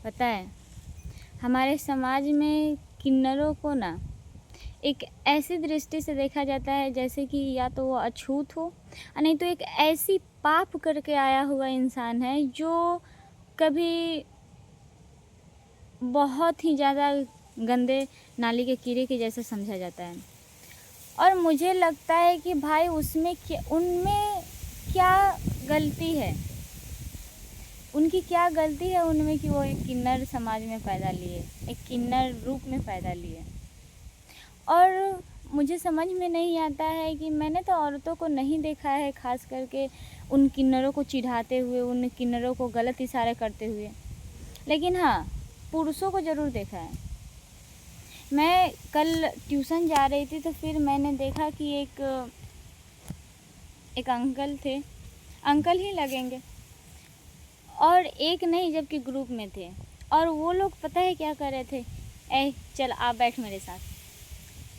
पता है, हमारे समाज में किन्नरों को ना एक ऐसी दृष्टि से देखा जाता है जैसे कि या तो वो अछूत हो और नहीं तो एक ऐसी पाप करके आया हुआ इंसान है जो कभी बहुत ही ज़्यादा गंदे नाली के कीड़े के जैसा समझा जाता है। और मुझे लगता है कि भाई उनमें क्या गलती है, उनकी क्या गलती है उनमें कि वो एक किन्नर समाज में पैदा लिए, एक किन्नर रूप में पैदा लिए। और मुझे समझ में नहीं आता है कि मैंने तो औरतों को नहीं देखा है ख़ास करके उन किन्नरों को चिढ़ाते हुए, उन किन्नरों को गलत इशारे करते हुए, लेकिन हाँ पुरुषों को ज़रूर देखा है। मैं कल ट्यूशन जा रही थी तो फिर मैंने देखा कि एक अंकल थे, अंकल ही लगेंगे, और एक नहीं जबकि ग्रुप में थे। और वो लोग पता है क्या कर रहे थे, ए चल आप बैठ मेरे साथ,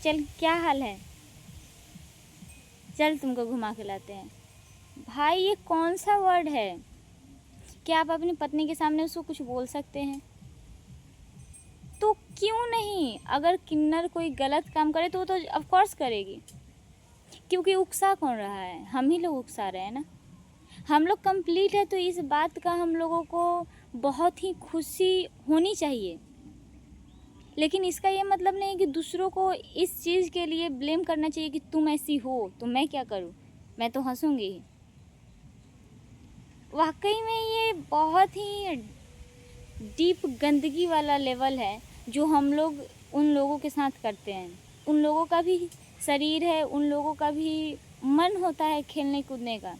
चल क्या हाल है, चल तुमको घुमा के लाते हैं। भाई ये कौन सा वर्ड है? क्या आप अपनी पत्नी के सामने उसको कुछ बोल सकते हैं? तो क्यों नहीं? अगर किन्नर कोई गलत काम करे तो वो तो ऑफ कोर्स करेगी, क्योंकि उकसा कौन रहा है? हम ही लोग उकसा रहे हैं ना। हम लोग कंप्लीट है तो इस बात का हम लोगों को बहुत ही खुशी होनी चाहिए, लेकिन इसका ये मतलब नहीं है कि दूसरों को इस चीज़ के लिए ब्लेम करना चाहिए कि तुम ऐसी हो तो मैं क्या करूँ, मैं तो हंसूंगी ही। वाकई में ये बहुत ही डीप गंदगी वाला लेवल है जो हम लोग उन लोगों के साथ करते हैं। उन लोगों का भी शरीर है, उन लोगों का भी मन होता है खेलने कूदने का।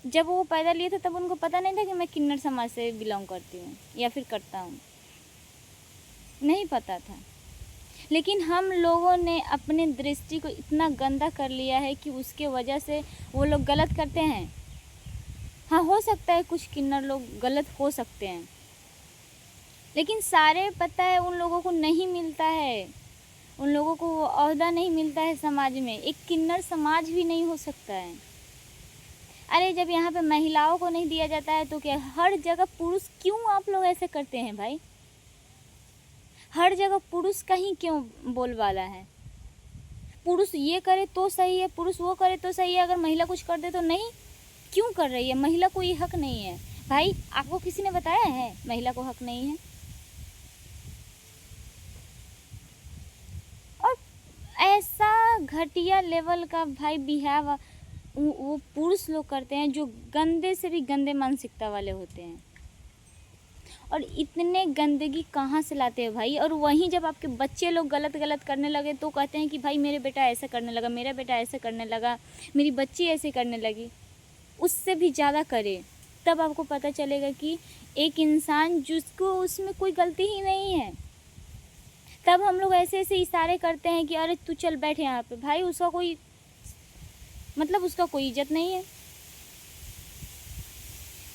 जब वो पैदा लिए थे तब उनको पता नहीं था कि मैं किन्नर समाज से बिलोंग करती हूँ या फिर करता हूँ, नहीं पता था। लेकिन हम लोगों ने अपने दृष्टि को इतना गंदा कर लिया है कि उसके वजह से वो लोग गलत करते हैं। हाँ हो सकता है कुछ किन्नर लोग गलत हो सकते हैं, लेकिन सारे पता है उन लोगों को नहीं मिलता है, उन लोगों को वो ओहदा नहीं मिलता है समाज में। एक किन्नर समाज भी नहीं हो सकता है। अरे जब यहाँ पे महिलाओं को नहीं दिया जाता है तो क्या हर जगह पुरुष? क्यों आप लोग ऐसे करते हैं भाई? हर जगह पुरुष का ही क्यों बोलबाला है? पुरुष ये करे तो सही है, पुरुष वो करे तो सही है, अगर महिला कुछ कर दे तो नहीं। क्यों कर रही है? महिला को ये हक नहीं है भाई? आपको किसी ने बताया है महिला को हक नहीं है? और ऐसा घटिया लेवल का भाई बिहेव वो पुरुष लोग करते हैं जो गंदे से भी गंदे मानसिकता वाले होते हैं। और इतने गंदगी कहाँ से लाते हैं भाई? और वहीं जब आपके बच्चे लोग गलत करने लगे तो कहते हैं कि भाई मेरे बेटा ऐसा करने लगा, मेरा बेटा ऐसा करने लगा, मेरी बच्ची ऐसे करने लगी। उससे भी ज़्यादा करे तब आपको पता चलेगा कि एक इंसान जिसको उसमें कोई गलती ही नहीं है, तब हम लोग ऐसे ऐसे इशारे करते हैं कि अरे तू चल बैठ यहाँ पे। भाई उसका कोई मतलब, उसका कोई इज्जत नहीं है।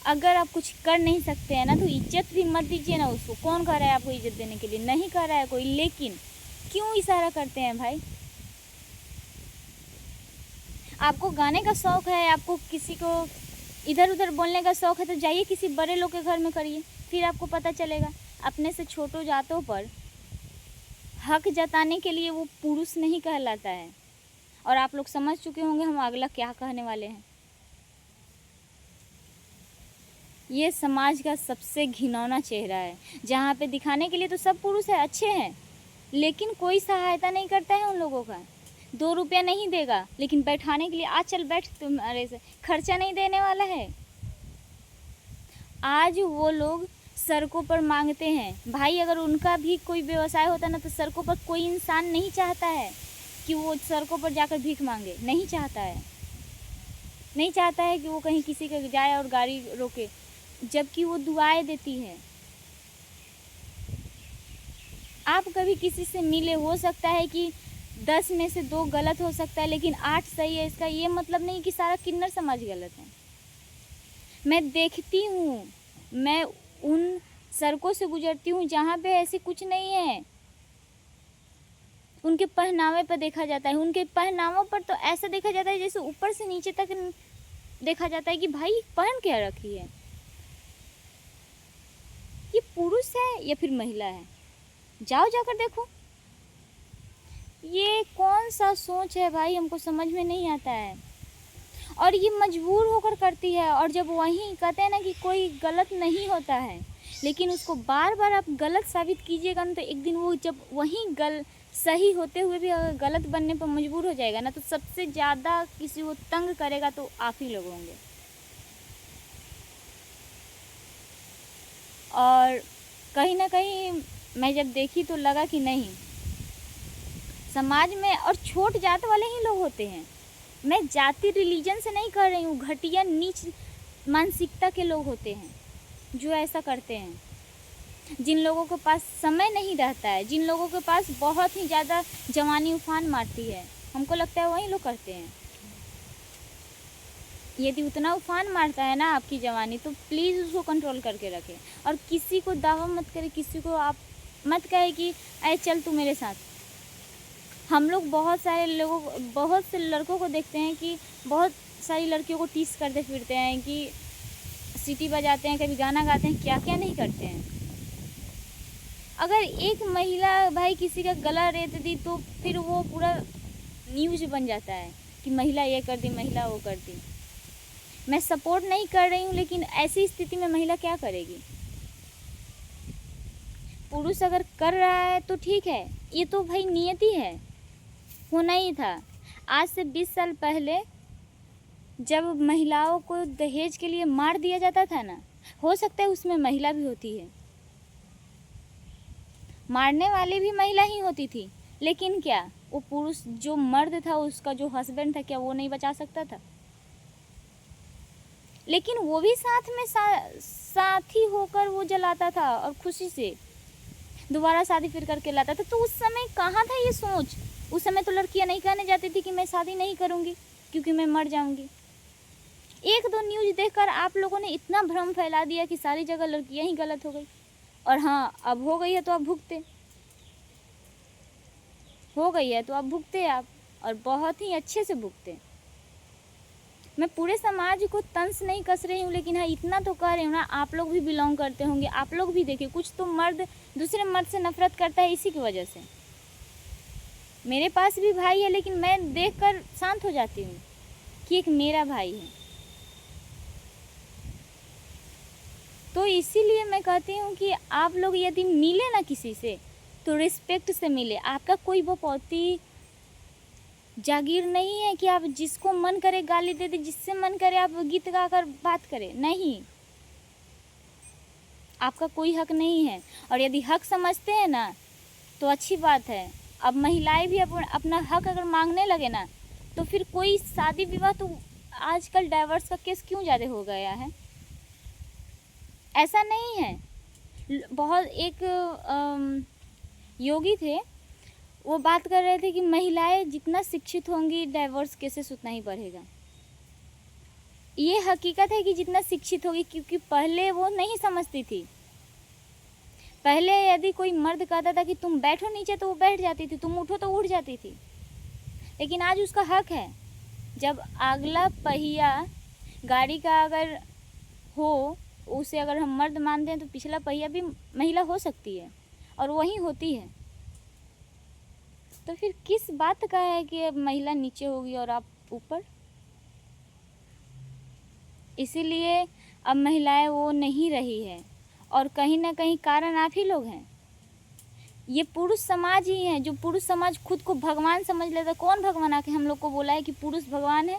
अगर आप कुछ कर नहीं सकते हैं ना तो इज्जत भी मत दीजिए ना उसको। कौन कह रहा है आपको इज्जत देने के लिए? नहीं कह रहा है कोई, लेकिन क्यों इशारा करते हैं भाई? आपको गाने का शौक़ है, आपको किसी को इधर उधर बोलने का शौक़ है तो जाइए किसी बड़े लोग के घर में करिए, फिर आपको पता चलेगा। अपने से छोटों जातों पर हक जताने के लिए वो पुरुष नहीं कहलाता है। और आप लोग समझ चुके होंगे हम अगला क्या कहने वाले हैं। ये समाज का सबसे घिनौना चेहरा है, जहाँ पे दिखाने के लिए तो सब पुरुष है, अच्छे हैं, लेकिन कोई सहायता नहीं करता है उन लोगों का। 2 रुपया नहीं देगा, लेकिन बैठाने के लिए आज चल बैठ, तुम्हारे से खर्चा नहीं देने वाला है। आज वो लोग सड़कों पर मांगते हैं। भाई अगर उनका भी कोई व्यवसाय होता ना तो सड़कों पर कोई इंसान नहीं चाहता है कि वो सड़कों पर जाकर भीख मांगे, नहीं चाहता है, नहीं चाहता है कि वो कहीं किसी के जाए और गाड़ी रोके, जबकि वो दुआएं देती है। आप कभी किसी से मिले, हो सकता है कि 10 में से 2 गलत हो सकता है, लेकिन 8 सही है। इसका ये मतलब नहीं कि सारा किन्नर समाज गलत है। मैं देखती हूँ, मैं उन सड़कों से गुजरती हूँ जहाँ पे ऐसे कुछ नहीं है। उनके पहनावे पर देखा जाता है, उनके पहनावों पर तो ऐसा देखा जाता है जैसे ऊपर से नीचे तक देखा जाता है कि भाई पहन क्या रखी है, ये पुरुष है या फिर महिला है, जाओ जाकर देखो। ये कौन सा सोच है भाई, हमको समझ में नहीं आता है। और ये मजबूर होकर करती है, और जब वहीं कहते हैं ना कि कोई गलत नहीं होता है, लेकिन उसको बार बार आप गलत साबित कीजिएगा ना, तो एक दिन वो जब वहीं सही होते हुए भी अगर गलत बनने पर मजबूर हो जाएगा ना, तो सबसे ज़्यादा किसी को तंग करेगा तो आप ही लोग होंगे। और कहीं ना कहीं मैं जब देखी तो लगा कि नहीं, समाज में और छोट जात वाले ही लोग होते हैं। मैं जाति रिलीजन से नहीं कर रही हूँ, घटिया नीच मानसिकता के लोग होते हैं जो ऐसा करते हैं। जिन लोगों के पास समय नहीं रहता है, जिन लोगों के पास बहुत ही ज़्यादा जवानी उफान मारती है, हमको लगता है वही लोग करते हैं। यदि उतना उफान मारता है ना आपकी जवानी, तो प्लीज़ उसको कंट्रोल करके रखें। और किसी को दावा मत करें, किसी को आप मत कहे कि अरे चल तू मेरे साथ। हम लोग बहुत से लड़कों को देखते हैं कि बहुत सारी लड़कियों को टीस करते फिरते हैं, कि सीटी बजाते हैं, कभी गाना गाते हैं, क्या क्या नहीं करते हैं। अगर एक महिला भाई किसी का गला रेत दी तो फिर वो पूरा न्यूज़ बन जाता है कि महिला ये कर दी, महिला वो कर दी। मैं सपोर्ट नहीं कर रही हूँ, लेकिन ऐसी स्थिति में महिला क्या करेगी। पुरुष अगर कर रहा है तो ठीक है, ये तो भाई नियति है, होना ही था। आज से 20 साल पहले जब महिलाओं को दहेज के लिए मार दिया जाता था ना, हो सकता है उसमें महिला भी होती है, मारने वाली भी महिला ही होती थी, लेकिन क्या वो पुरुष जो मर्द था, उसका जो हस्बैंड था, क्या वो नहीं बचा सकता था? लेकिन वो भी साथ में साथी होकर वो जलाता था और खुशी से दोबारा शादी फिर करके लाता था। तो उस समय कहाँ था ये सोच? उस समय तो लड़कियां नहीं कहने जाती थी कि मैं शादी नहीं करूँगी क्योंकि मैं मर जाऊँगी। एक दो न्यूज़ देखकर आप लोगों ने इतना भ्रम फैला दिया कि सारी जगह लड़कियां ही गलत हो गई। और हाँ, अब हो गई है तो आप भुगते, हो गई है तो आप भुगते आप, और बहुत ही अच्छे से भुगते। मैं पूरे समाज को तंज नहीं कस रही हूँ, लेकिन हाँ इतना तो कह रही हूँ ना, आप लोग भी बिलोंग करते होंगे, आप लोग भी देखिए, कुछ तो मर्द दूसरे मर्द से नफरत करता है इसी की वजह से। मेरे पास भी भाई है, लेकिन मैं देखकर शांत हो जाती हूँ कि एक मेरा भाई है। तो इसीलिए मैं कहती हूँ कि आप लोग यदि मिले ना किसी से, तो रिस्पेक्ट से मिले। आपका कोई वो पौती जागीर नहीं है कि आप जिसको मन करे गाली दे दे, जिससे मन करे आप गीत गाकर बात करें, नहीं, आपका कोई हक नहीं है। और यदि हक समझते हैं ना तो अच्छी बात है। अब महिलाएं भी अपना हक अगर मांगने लगे ना, तो फिर कोई शादी विवाह, तो आजकल डाइवर्स का केस क्यों ज़्यादा हो गया है? ऐसा नहीं है। बहुत एक योगी थे, वो बात कर रहे थे कि महिलाएं जितना शिक्षित होंगी डाइवोर्स केसेस उतना ही बढ़ेगा। ये हकीकत है कि जितना शिक्षित होगी, क्योंकि पहले वो नहीं समझती थी। पहले यदि कोई मर्द कहता था कि तुम बैठो नीचे, तो वो बैठ जाती थी, तुम उठो तो उठ जाती थी। लेकिन आज उसका हक है। जब अगला पहिया गाड़ी का अगर हो, उसे अगर हम मर्द मानते हैं, तो पिछला पहिया भी महिला हो सकती है, और वही होती है। तो फिर किस बात का है कि अब महिला नीचे होगी और आप ऊपर? इसीलिए अब महिलाएं वो नहीं रही है, और कहीं ना कहीं कारण आप ही लोग हैं। ये पुरुष समाज ही है, जो पुरुष समाज खुद को भगवान समझ लेता। कौन भगवान आके हम लोग को बोला है कि पुरुष भगवान है?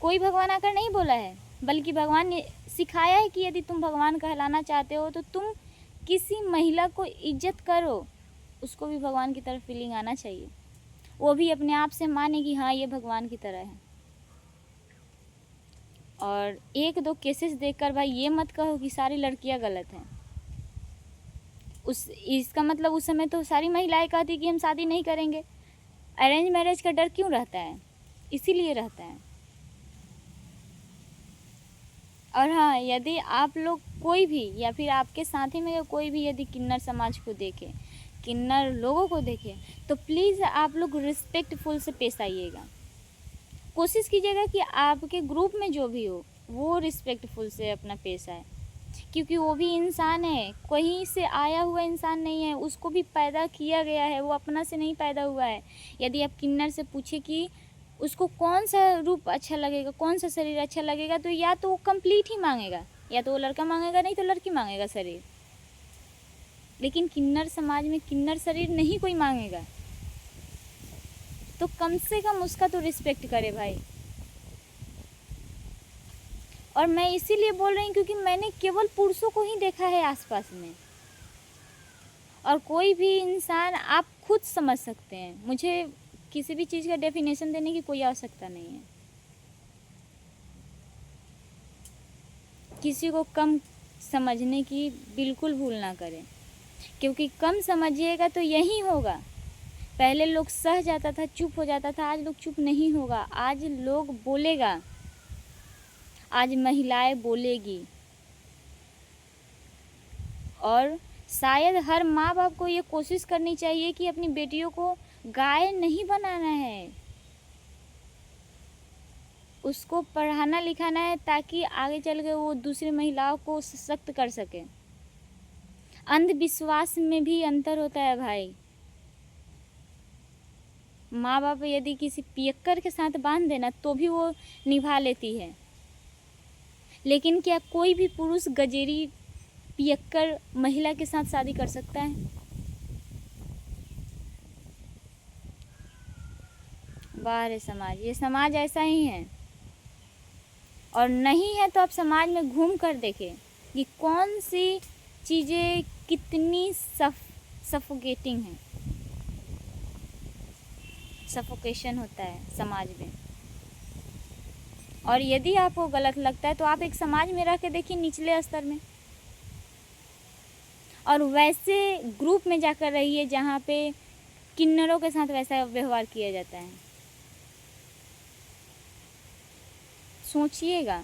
कोई भगवान आकर नहीं बोला है, बल्कि भगवान ने सिखाया है कि यदि तुम भगवान कहलाना चाहते हो तो तुम किसी महिला को इज्जत करो, उसको भी भगवान की तरफ फीलिंग आना चाहिए, वो भी अपने आप से माने कि हाँ ये भगवान की तरह है। और एक दो केसेस देखकर भाई ये मत कहो कि सारी लड़कियां गलत हैं। इसका मतलब उस समय तो सारी महिलाएं कहती कि हम शादी नहीं करेंगे। अरेंज मैरिज का डर क्यों रहता है? इसीलिए रहता है। और हाँ, यदि आप लोग कोई भी, या फिर आपके साथी में कोई भी यदि किन्नर समाज को देखे, किन्नर लोगों को देखे, तो प्लीज़ आप लोग रिस्पेक्टफुल से पेश आइएगा। कोशिश कीजिएगा कि आपके ग्रुप में जो भी हो वो रिस्पेक्टफुल से अपना पेश आए। क्योंकि वो भी इंसान है, कहीं से आया हुआ इंसान नहीं है, उसको भी पैदा किया गया है, वो अपना से नहीं पैदा हुआ है। यदि आप किन्नर से पूछे कि उसको कौन सा रूप अच्छा लगेगा, कौन सा शरीर अच्छा लगेगा, तो या तो वो कंप्लीट ही मांगेगा, या तो वो लड़का मांगेगा, नहीं तो लड़की मांगेगा शरीर। लेकिन किन्नर समाज में किन्नर शरीर नहीं कोई मांगेगा, तो कम से कम उसका तो रिस्पेक्ट करे भाई। और मैं इसीलिए बोल रही हूँ क्योंकि मैंने केवल पुरुषों को ही देखा है आसपास में, और कोई भी इंसान आप खुद समझ सकते हैं, मुझे किसी भी चीज़ का डेफिनेशन देने की कोई आवश्यकता नहीं है। किसी को कम समझने की बिल्कुल भूल ना करें, क्योंकि कम समझिएगा तो यही होगा। पहले लोग सह जाता था, चुप हो जाता था, आज लोग चुप नहीं होगा, आज लोग बोलेगा, आज महिलाएं बोलेगी। और शायद हर माँ बाप को ये कोशिश करनी चाहिए कि अपनी बेटियों को गाय नहीं बनाना है, उसको पढ़ाना लिखाना है, ताकि आगे चल के वो दूसरी महिलाओं को सशक्त कर सके। अंधविश्वास में भी अंतर होता है भाई। माँ बाप यदि किसी पियक्कर के साथ बांध देना तो भी वो निभा लेती है, लेकिन क्या कोई भी पुरुष गजेरी पियक्कर महिला के साथ शादी कर सकता है? वाह रे समाज, ये समाज ऐसा ही है। और नहीं है तो आप समाज में घूम कर देखें कि कौन सी चीज़ें कितनी सफोकेटिंग हैं, सफोकेशन होता है समाज में। और यदि आपको गलत लगता है तो आप एक समाज में रह के देखिए, निचले स्तर में, और वैसे ग्रुप में जाकर रहिए जहाँ पे किन्नरों के साथ वैसा व्यवहार किया जाता है। सोचिएगा।